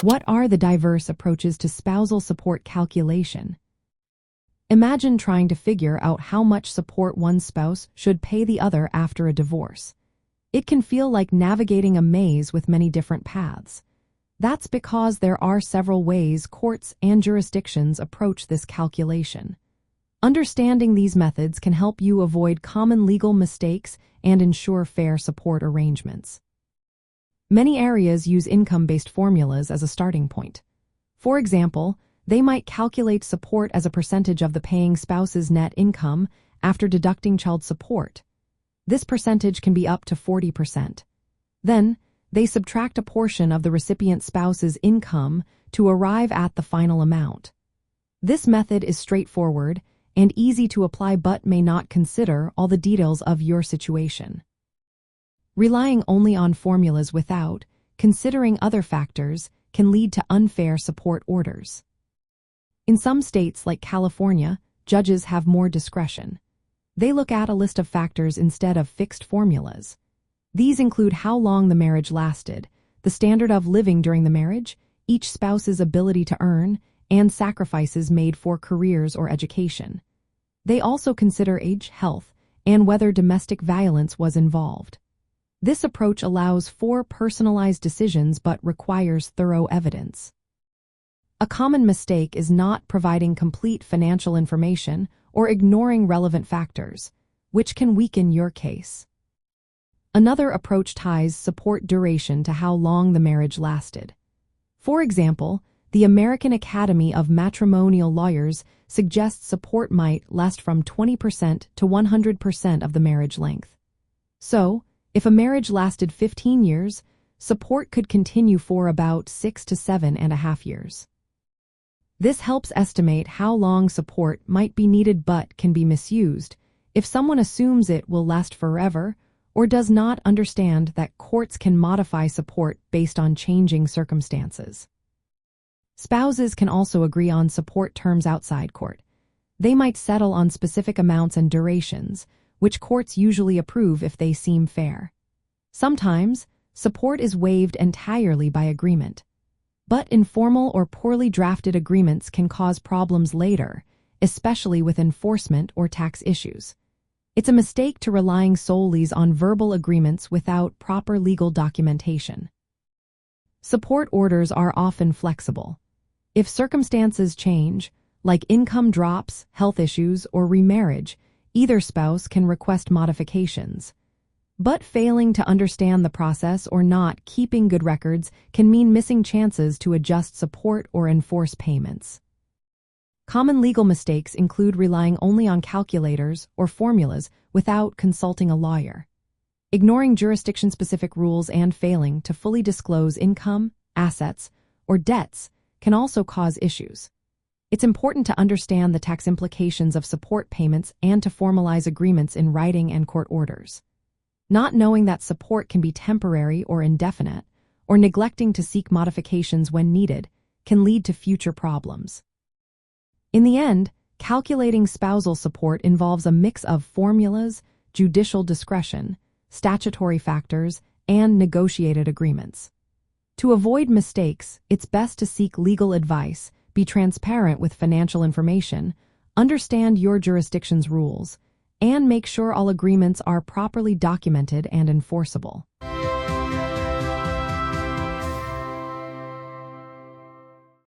What are the diverse approaches to spousal support calculation? Imagine trying to figure out how much support one spouse should pay the other after a divorce. It can feel like navigating a maze with many different paths. That's because there are several ways courts and jurisdictions approach this calculation. Understanding these methods can help you avoid common legal mistakes and ensure fair support arrangements. Many areas use income-based formulas as a starting point. For example, they might calculate support as a percentage of the paying spouse's net income after deducting child support. This percentage can be up to 40%. Then, they subtract a portion of the recipient spouse's income to arrive at the final amount. This method is straightforward and easy to apply but may not consider all the details of your situation. Relying only on formulas without considering other factors can lead to unfair support orders. In some states like California, judges have more discretion. They look at a list of factors instead of fixed formulas. These include how long the marriage lasted, the standard of living during the marriage, each spouse's ability to earn, and sacrifices made for careers or education. They also consider age, health, and whether domestic violence was involved. This approach allows for personalized decisions but requires thorough evidence. A common mistake is not providing complete financial information or ignoring relevant factors, which can weaken your case. Another approach ties support duration to how long the marriage lasted. For example, the American Academy of Matrimonial Lawyers suggests support might last from 20% to 100% of the marriage length. So, if a marriage lasted 15 years, support could continue for about 6 to 7.5 years. This helps estimate how long support might be needed but can be misused if someone assumes it will last forever or does not understand that courts can modify support based on changing circumstances. Spouses can also agree on support terms outside court. They might settle on specific amounts and durations, which courts usually approve if they seem fair. Sometimes, support is waived entirely by agreement. But informal or poorly drafted agreements can cause problems later, especially with enforcement or tax issues. It's a mistake to relying solely on verbal agreements without proper legal documentation. Support orders are often flexible. If circumstances change, like income drops, health issues, or remarriage, either spouse can request modifications. But failing to understand the process or not keeping good records can mean missing chances to adjust support or enforce payments. Common legal mistakes include relying only on calculators or formulas without consulting a lawyer, ignoring jurisdiction-specific rules, and failing to fully disclose income, assets, or debts can also cause issues. It's important to understand the tax implications of support payments and to formalize agreements in writing and court orders. Not knowing that support can be temporary or indefinite, or neglecting to seek modifications when needed, can lead to future problems. In the end, calculating spousal support involves a mix of formulas, judicial discretion, statutory factors, and negotiated agreements. To avoid mistakes, it's best to seek legal advice, be transparent with financial information, understand your jurisdiction's rules, and make sure all agreements are properly documented and enforceable.